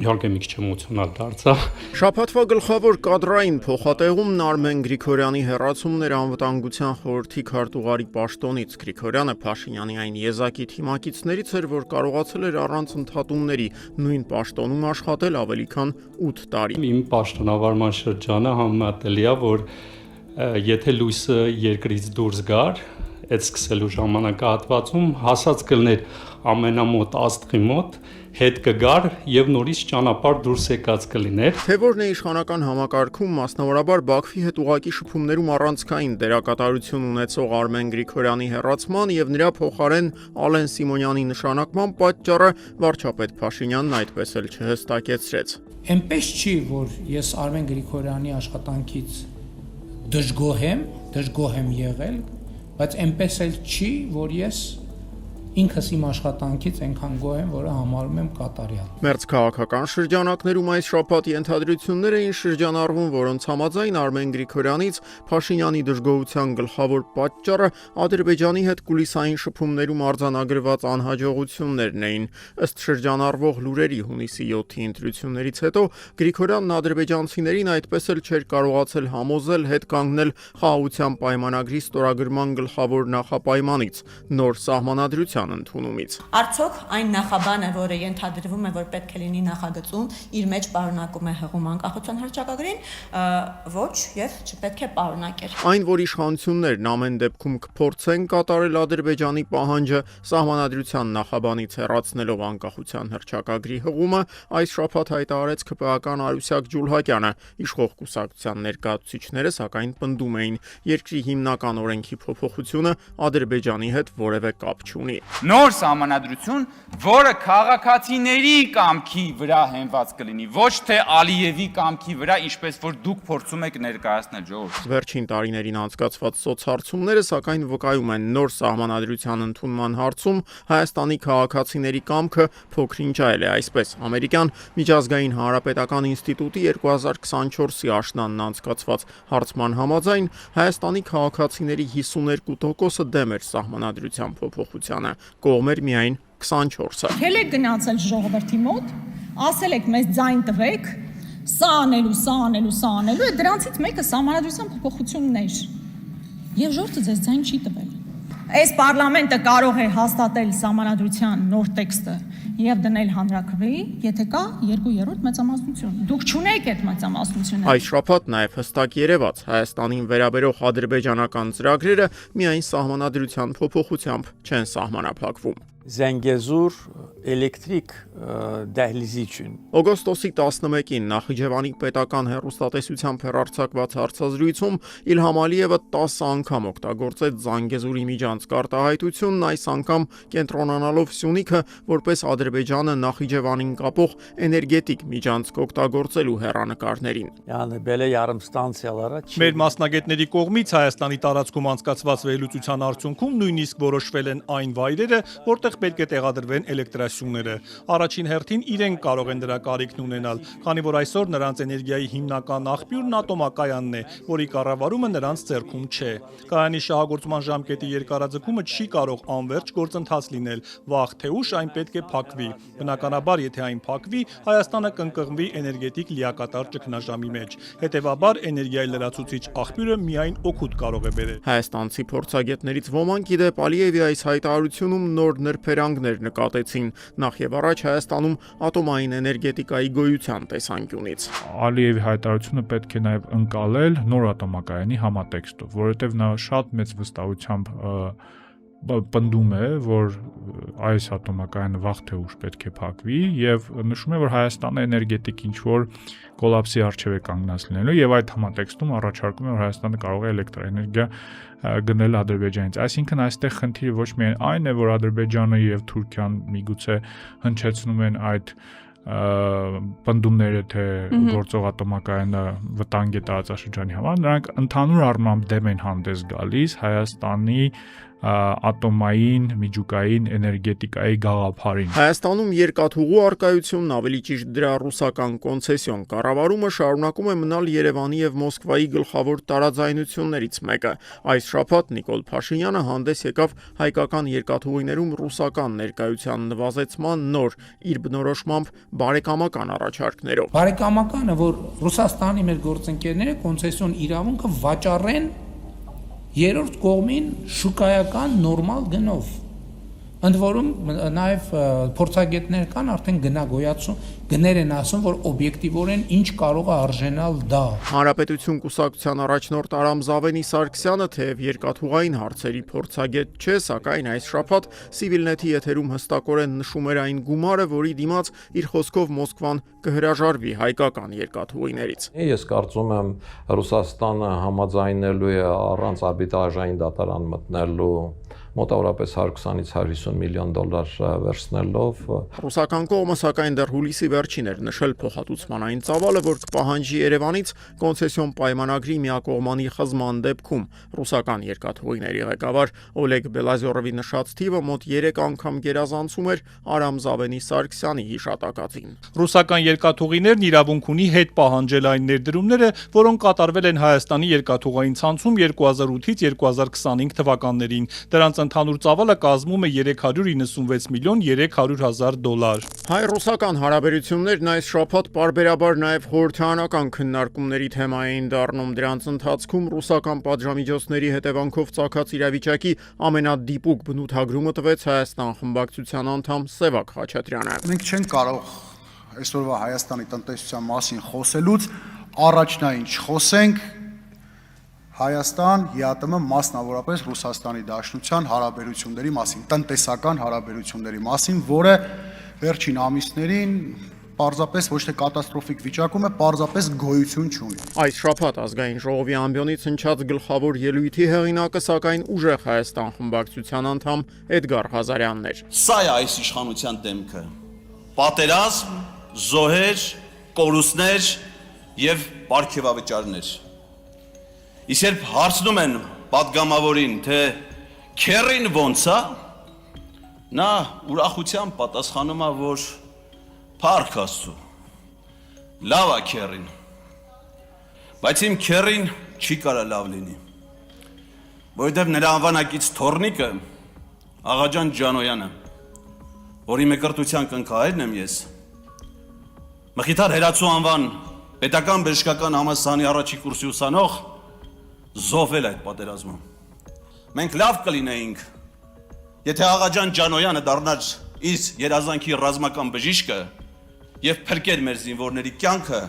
իհարկե մի քիչ էմոցիոնալ դարձա։ Շաբաթվա գլխավոր կադրային փոխատեղումն Արմեն Գրիգորյանի հեռացումն էր Անվտանգության խորհրդի քարտուղարի պաշտոնից։ Գրիգորյանը Փաշինյանի այն եզակի թիմակիցներից էր, որ կարողացել էր առանց ընդհատումների նույն պաշտոնում աշխատել ավելի քան 8 տարի։ Իմ պաշտոնավարման շրջանը համեմատելի է, որ եթե լույսը երկրից դուրս գար, այդ սկսելու ժամանակահատվածում հասած կլներ ամենամոտ աստղի մոտ, հետ կգար եւ նորից ճանապարհ դուրս եկած կլիներ։ Թե որն է իշխանական համակարգում, մասնավորաբար Բաքվի հետ ուղղակի շփումներում առանցքային դերակատարություն ունեցող Արմեն Գրիգորյանի հեռացման եւ նրա փոխարեն Ալեն Սիմոնյանի նշանակման պատճառը վարչապետ Փաշինյանն այդպես էլ չհստակեցրեց։ Էնպես չի, որ ես Արմեն Գրիգորյանի աշխատանքից դժգոհ եմ եղել, բայց այնպես էլ չի, որ ես ինքս իմ աշխատանքից այնքան գոհ եմ, որը համարում եմ կատարյալ։ Մերձ քաղաքական շրջանակներում այս շաբաթ ենթադրություններ էին շրջանառվում, որոնց համաձայն Արմեն Գրիգորյանից Փաշինյանի դժգոհության գլխավոր պատճառը Ադրբեջանի հետ կուլիսային շփումներում արձանագրված անհաջողություններն էին։ Ըստ շրջանառվող լուրերի հունիսի 7-ի ընտրություններից հետո Գրիգորյանն ադրբեջանցիներին այդպես էլ չէր կարողացել համոզել հետ կանգնել խաղաղության պայմանագրի ստորագրման գլխավոր նախապայմանից՝ նոր սահմանադրության ընդունումից։ Արդյոք այն նախաբանը, որը ենթադրվում է, որ պետք է լինի նախագծում, իր մեջ պարունակում է հղում անկախության հռչակագրին, ոչ եւ չպետք է պարունակեր։ Այն, որ իշխանություններն ամեն դեպքում կփորձեն կատարել Ադրբեջանի պահանջը սահմանադրության նախաբանից հեռացնելով անկախության հռչակագրի հղումը, այս շաբաթ հայտարարեց ՔՊԱ-ական Արուսյակ Ջուլհակյանը։ Իշխող կուսակցության ներկայացուցիչները սակայն պնդում էին, երկրի հիմնական օրենքի փոփոխությունը Ադրբեջանի հետ որևէ կապ չունի։ Նոր սահմանադրություն, որը քաղաքացիների կամքի վրա հենված կլինի, ոչ թե Ալիևի կամքի վրա, ինչպես որ դուք փորձում եք ներկայացնել ժողովրդին։ Վերջին տարիներին անցկացված սոցհարցումները սակայն վկայում են նոր սահմանադրության ընդունման հարցում Հայաստանի քաղաքացիների կամքը փոքր-ինչ այլ է, այսպես ամերիկյան միջազգային հանրապետական ինստիտուտի 2024-ի աշնանն անցկացված հարցման համաձայն Հայաստանի քաղաքացիների 52%-ը դեմ էր սահմանադրության փոփոխությանը, կողմ էր միայն 24-ը։ Ելեք գնացել ժողովրդի մոտ, ասել եք մեզ ձայն տվեք, սա անելու, դրանցից մեկը սահմանադրության փոփոխությունն էր։ Եվ ժողովուրդը ձեզ ձայն չի տվել։ Այս պարլամենտը կարող է հաստատել սահմանադրության նոր տեքստը եւ դնել հանրաքվեի, եթե կա 2/3 մեծամասնություն։ Դուք չունեք այդ մեծամասնությունը։ Այս շաբաթ նաև հստակ երևաց Հայաստանին վերաբերող ադրբեջանական ծրագրերը միայն սահմանադրության փոփոխությամբ չեն սահմանափակվում։ Զենգեզուր էլեկտրիկ դահլիզի üçün։ Օգոստոսի 11-ին Նախիջևանի պետական հեռուստատեսությամբ հեռարձակված հարցազրույցում Իլհամ Ալիևը 10 անգամ օգտագործեց Զանգեզուրի միջանցք արտահայտությունն, այս անգամ կենտրոնանալով Սյունիքը որպես Ադրբեջանը Նախիջևանին կապող էներգետիկ միջանցք օգտագործելու հեռանկարներին։ Yəni belə yarım stansiyalara Մեր մասնագետների կողմից Հայաստանի տարածքում անցկացված վերլուծության արդյունքում նույնիսկ որոշվել են այն վայրերը, որտեղ պետք է տեղադրվեն էլեկտրասյուները։ Առաջին հերթին իրենք կարող են դրա կարիքն ունենալ, քանի որ այսօր նրանց էներգիայի հիմնական աղբյուրն ատոմակայանն է, որի կառավարումը նրանց ձեռքում չէ։ Կայանի շահագործման ժամկետի երկարաձգումը չի կարող անվերջ գործընթաց լինել, վաղ թե ուշ այն պետք է փակվի։ Բնականաբար, եթե այն փակվի, Հայաստանը կընկղմվի էներգետիկ լիակատար ճգնաժամի մեջ։ Հետևաբար, էներգիայի լրացուցիչ աղբյուրը միայն օգուտ կարող է բերել։ Հայաստանցի փորձագետներից ոմանք իդեպ Ալիևի այս հայտարարությունում նոր նրբերանգներ նկատեցին, նախ եւ առաջ Հայաստանում ատոմային էներգետիկայի գոյության տեսանկյունից։ Ալիևի հայտարարությունը պետք է նաեւ ընկալել նոր ատոմակայանի համատեքստով, որովհետեւ նա շատ մեծ վստահությամբ պնդում է, որ այս ատոմակայանը վաղ թե ուշ պետք է փակվի եւ նշում է, որ Հայաստանը էներգետիկ ինչ-որ կոլապսի առջեւ է կանգնած լինելու եւ այդ համատեքստում առաջարկում է, որ Հայաստանը կարող է էլեկտրաէներգիա գնել Ադրբեջանից։ Այսինքն այստեղ խնդիրը ոչ միայն այն է, որ Ադրբեջանը եւ Թուրքիան միգուցե հնչեցնում են այդ պնդումները, թե գործող ատոմակայանը վտանգ է տարածաշրջանի համար, նրանք ընդհանուր առմամբ դեմ են հանդես գալիս Հայաստանի ատոմային, միջուկային էներգետիկայի գաղափարին։ Հայաստանում երկաթուղու արկայությունն, ավելի ճիշտ դրա ռուսական կոնցեսիոն կառավարումը շարունակում է մնալ Երևանի եւ Մոսկվայի գլխավոր տարաձայնություններից մեկը։ Այս շաբաթ Նիկոլ Փաշինյանը հանդես եկավ հայկական երկաթուղիներում ռուսական ներկայության նվազեցման նոր, իր բնորոշմամբ բարեկամական առաջարկներով։ Բարեկամականը, որ Ռուսաստանի մեր գործընկերները կոնցեսիոն իրավունքը վաճառեն երրորդ կողմին շուկայական նորմալ գնով։ Ընդ որում նաև փորձագետներ կան արդեն գնագոյացում, գներ են ասում, որ օբյեկտիվորեն ինչ կարող է արժենալ դա։ Հանրապետություն կուսակցության առաջնորդ Արամ Զավենի Սարգսյանը թեև երկաթուղային հարցերի փորձագետ չէ, սակայն այս շաբաթ Civilnet-ի եթերում հստակորեն նշում էր այն գումարը, որի դիմաց իր խոսքով Մոսկվան կհրաժարվի հայկական երկաթուղիներից։ Ես կարծում եմ Ռուսաստանը համաձայնելու է առանց արբիտրաժային դատարան մտնելու մոտավորապես 120-ից 150 միլիոն դոլար վերցնելով։ Ռուսական կողմը սակայն դեռ հուլիսի վերջին էր նշել փոխհատուցման այն ծավալը, որ կպահանջի Երևանից կոնցեսիոն պայմանագրի միակողմանի խզման դեպքում։ Ռուսական երկաթուղիների ղեկավար Օլեգ Բելազյովի նշած թիվը մոտ 3 անգամ գերազանցում էր Արամ Զավենի Սարգսյանի հիշատակածին։ Ռուսական երկաթուղիներն իրավունք ունի հետ պահանջել այն ներդրումները, որոնք կատարվել են Հայաստանի երկաթուղային ցանցում 2008-ից 2025 թվականներին։ Դրանց ընդհանուր ծավալը կազմում է 396 միլիոն 300 հազար դոլար։ Հայ-ռուսական հարաբերություններն այս շաբաթ պարբերաբար նաև խորհրդարանական քննարկումների թեմա էին դառնում։ Դրանց ընթացքում ռուսական պատժամիջոցների հետևանքով ծագած իրավիճակի ամենադիպուկ բնութագրումը տվեց Հայաստան խմբակցության անդամ Սևակ Խաչատրյանը։ Մենք չենք կարող այսօրվա Հայաստանի տնտեսության մասին խոսելուց առաջնային չխոսենք Հայաստան, ԵԱՏՄ մասնավորապես Ռուսաստանի Դաշնության հարաբերությունների մասին, տնտեսական հարաբերությունների մասին, որը վերջին ամիսներին պարզապես ոչ թե կատաստրոֆիկ վիճակում է, պարզապես գոյություն չունի։ Այս շաբաթ ազգային ժողովի ամբիոնից հնչած գլխավոր ելույթի հեղինակը սակայն ուժեղ Հայաստան խմբակցության անդամ Էդգար Ղազարյանն էր։ Սա է այս իշխանության դեմքը։ Պատերազմ, զոհեր, կորուստներ եւ պարգևավճարներ։ Իսկ երբ հարցնում են պատգամավորին, թե քերին ոնց է, նա ուրախությամբ պատասխանում է, որ փառք Աստծո, լավ է քերին, բայց իմ քերին չի կարա լավ լինի, որովհետև նրա անվանակից թորնիկը Աղաջան Ջանոյանը, որի մկրտության կնքահայրն եմ ես, Մխիթար Հերացու անվան պետական բժշկական համալսարանի առաջի կուրսի ուսանող զոհվել այդ պատերազմում։ Մենք լավ կլինեինք, եթե Աղաջան Ջանոյանը դառնար իր երազանքի ռազմական բժիշկը եւ փրկեր մեր զինվորների կյանքը,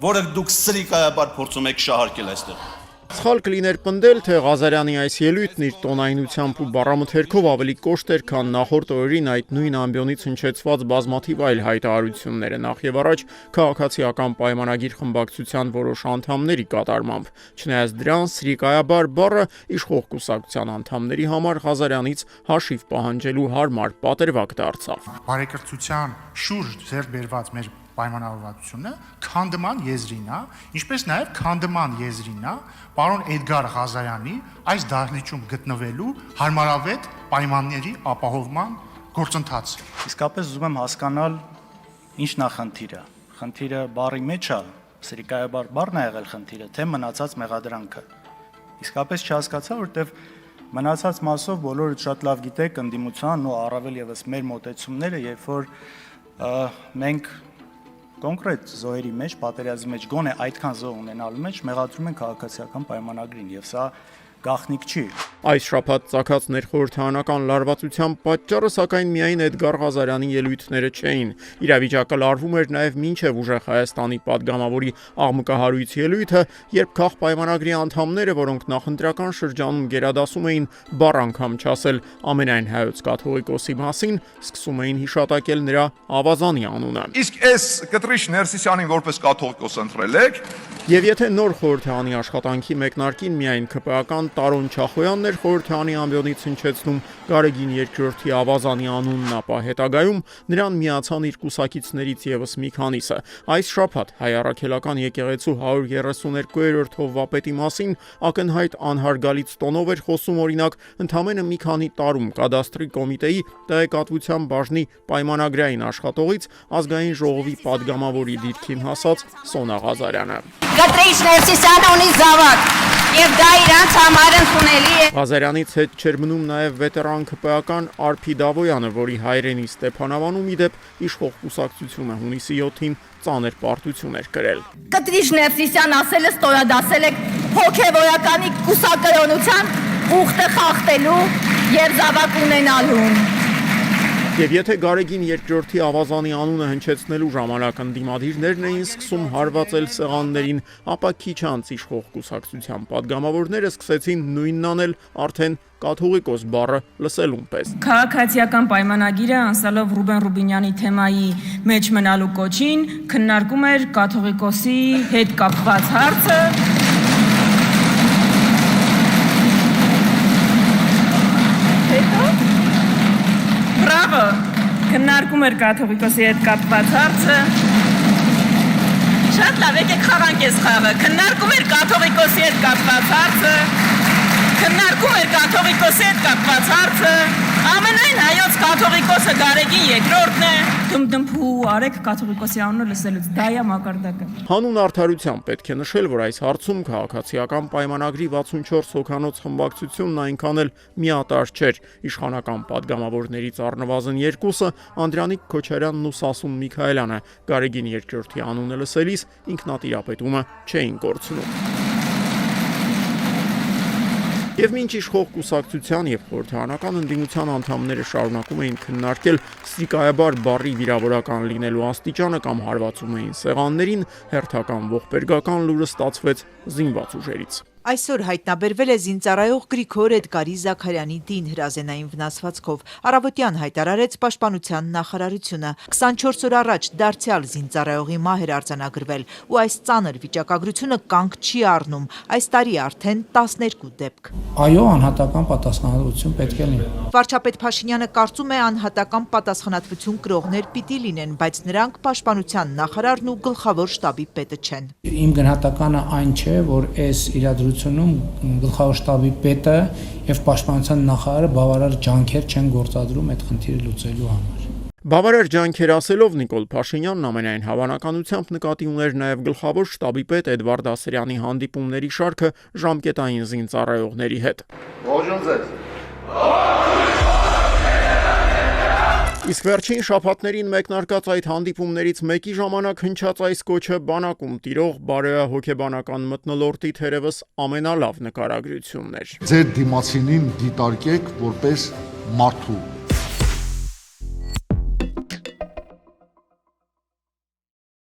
որը դուք սրիկայաբար փորձում եք շահարկել այստեղ։ Սխալ կլիներ պնդել, թե Ղազարյանի այս ելույթն իր տոնայնությամբ ու բառամթերքով ավելի կոշտ էր, քան նախորդ օրերին այդ նույն ամբիոնից հնչեցված բազմաթիվ այլ հայտարարությունները, նախ եւ առաջ քաղաքացիական պայմանագիր խմբակցության որոշ անդամների կատարմամբ։ Չնայած դրան, սրիկայաբար բառը իշխող կուսակցության անդամների համար Ղազարյանից հաշիվ պահանջելու հարմար պատրվակ դարձավ։ Բարեկրթության շուրջ ձեռք բերված մեր պայմանավորվածությունը քանդման եզրին է, ինչպես նաև քանդման եզրին է պարոն Էդգար Ղազարյանի այս դահլիճում գտնվելու հարմարավետ պայմանների ապահովման գործընթացը։ Իսկապես ուզում եմ հասկանալ ինչ նախնդիրը։ Խնդիրը բառի մեջ է, սրիկայաբար բառն է եղել խնդիրը, թե մնացած մեղադրանքը։ Իսկապես չհասկացա, որտեվ մնացած մասով բոլորը շատ լավ գիտեք ընդդիմության ու առավել եւս մեր մոտեցումները, երբ որ մենք կոնկրետ զոհերի մեջ, պատերազմի մեջ, գոնե այդքան զոհ ունենալու մեջ մեղադրում են քաղաքացիական պայմանագրին եւ սա գաղտնիք չի։ Այս շաբաթ ծագած ներխորհրդարանական լարվածության պատճառը սակայն միայն Էդգար Ղազարյանի ելույթները չէին։ Իրավիճակը լարվում էր նաև մինչև ուժեղ Հայաստանի падգամավորի աղմկահարույց ելույթը, երբ քաղ պայմանագրի անդամները, որոնք նախընտրական շրջանում գերադասում էին բառ անգամ չասել ամենայն հայոց կաթողիկոսի մասին, սկսում էին հիշատակել նրա ավազանի անունը։ Իսկ այս Կտրիշ Ներսիսյանին որպես կաթողիկոս ընտրել եք, Եվ եթե նոր խորհրդանի աշխատանքի մեկնարկին միայն ԿՊԱ-կան Տարոն Չախոյանն էր խորհրդանի ամբիոնից հնչեցնում Գարեգին երկրորդի ավազանի անունն, ապա հետագայում նրան միացան իր կուսակիցներից եւս մի քանիսը։ Այս շաբաթ Հայ առաքելական եկեղեցու 132-րդ հովվապետի մասին ակնհայտ անհարգալից տոնով էր խոսում օրինակ ընդամենը մի քանի տարում կադաստրի կոմիտեի տեղեկատվության բաժնի պայմանագրային աշխատողից ազգային ժողովի падգամավորի դիրքին հասած Սոնա Ղազարյանը։ Կտրիչ Ներսիսյանը ունի զավակ, եւ դա իրանց համար ընդունելի է։ Ղազարյանից հետ չէր մնում նաեւ վետերան ԿՊԱ-կան Արփի Դավոյանը, որի հայրենի Ստեփանավանում ի դեպ իշխող կուսակցությունը հունիսի 7-ին ծանր պարտություն էր կրել։ Կտրիչ Ներսիսյան ասել է ստորադասել եք հոգեվորականի կուսակրոնության ուխտը խախտելու եւ զավակ ունենալու։ Եվ եթե Գարեգին երկրորդի ավազանի անունը հնչեցնելու ժամանակ ընդդիմադիրներն էին սկսում հարվածել սեղաններին, ապա քիչ անց իշխող կուսակցության падգամավորները սկսեցին նույնն անել արդեն կաթողիկոս բառը լսելուն պես։ Քաղաքացիական պայմանագիրը անցալով Ռուբեն Ռուբինյանի թեմայի մեջ մնալու կոչին քննարկում էր կաթողիկոսի հետ կապված հարցը։ Բրավո, քննարկում էր կաթողիկոսի հետ կապված հարցը։ Շատ լավ, եկեք խաղանք այս խաղը։ Քննարկում էր կաթողիկոսի հետ կապված հարցը։ Քննարկում էր կաթողիկոսի հետ կապված հարցը։ Ամենայն հայոց կաթողիկոսը Գարեգին երկրորդն է։ Դմդմփու արեք կաթողիկոսի անունը լսելուց, դա է մակարդակը։ Հանուն արդարության պետք է նշել, որ այս հարցում քաղաքացիական պայմանագրի 64 հոգանոց խմբակցությունն այնքան էլ միատար չէր։ Իշխանական падգամավորներից առնվազն երկուսը Անդրանիկ Քոչարյանն ու Սասուն Միքայելյանը Գարեգին երկրորդի անունը լսելիս ինքնատիրապետումը չէին կորցնում։ Եվ մինչ իշխող կուսակցության եւ խորհրդարանական ընդդիմության անդամները շարունակում էին քննարկել ստրիկայաբար բառի վիրավորական լինելու աստիճանը կամ հարվածում էին սեղաններին, հերթական ողբերգական լուրը ստացվեց զինված ուժերից։ Այսօր հայտնաբերվել է զինծառայող Գրիգոր Էդգարի Զաքարյանի դին հրազենային վնասվածքով։ Առավոտյան հայտարարեց Պաշտպանության նախարարությունը։ 24 օր առաջ դարձյալ զինծառայողի մահ էր արձանագրվել, ու այս ծանր վիճակագրությունը կանգ չի առնում։ Այս տարի արդեն 12 դեպք։ Այո, անհատական պատասխանատվություն պետք է լինի։ Վարչապետ Փաշինյանը կարծում է անհատական պատասխանատվություն կրողներ պիտի լինեն, բայց նրանք Պաշտպանության նախարարն ու գլխավոր շտաբի պետը չեն։ Իմ գնահատականը այն չէ, որ այս իրադրությունում գլխավոր շտաբի պետը եւ Պաշտպանության նախարարը բավարար ջանքեր չեն գործադրում այդ խնդիրը լուծելու համար։ Բավարար ջանքեր ասելով Նիկոլ Փաշինյանն ամենայն հավանականությամբ նկատի ուներ նաև գլխավոր շտաբի պետ Էդվարդ Ասրյանի հանդիպումների շարքը ժամկետային զինծառայողների հետ։ Ողջույն ձեզ։ Իսկ վերջին շաբաթներին մեկնարկած այդ հանդիպումներից մեկի ժամանակ հնչած այս կոչը բանակում տիրող բարոյահոգեբանական մթնոլորտի թերևս ամենալավ նկարագրությունն էր։ Ձեր դիմացինին դիտարկեք որպես մարդու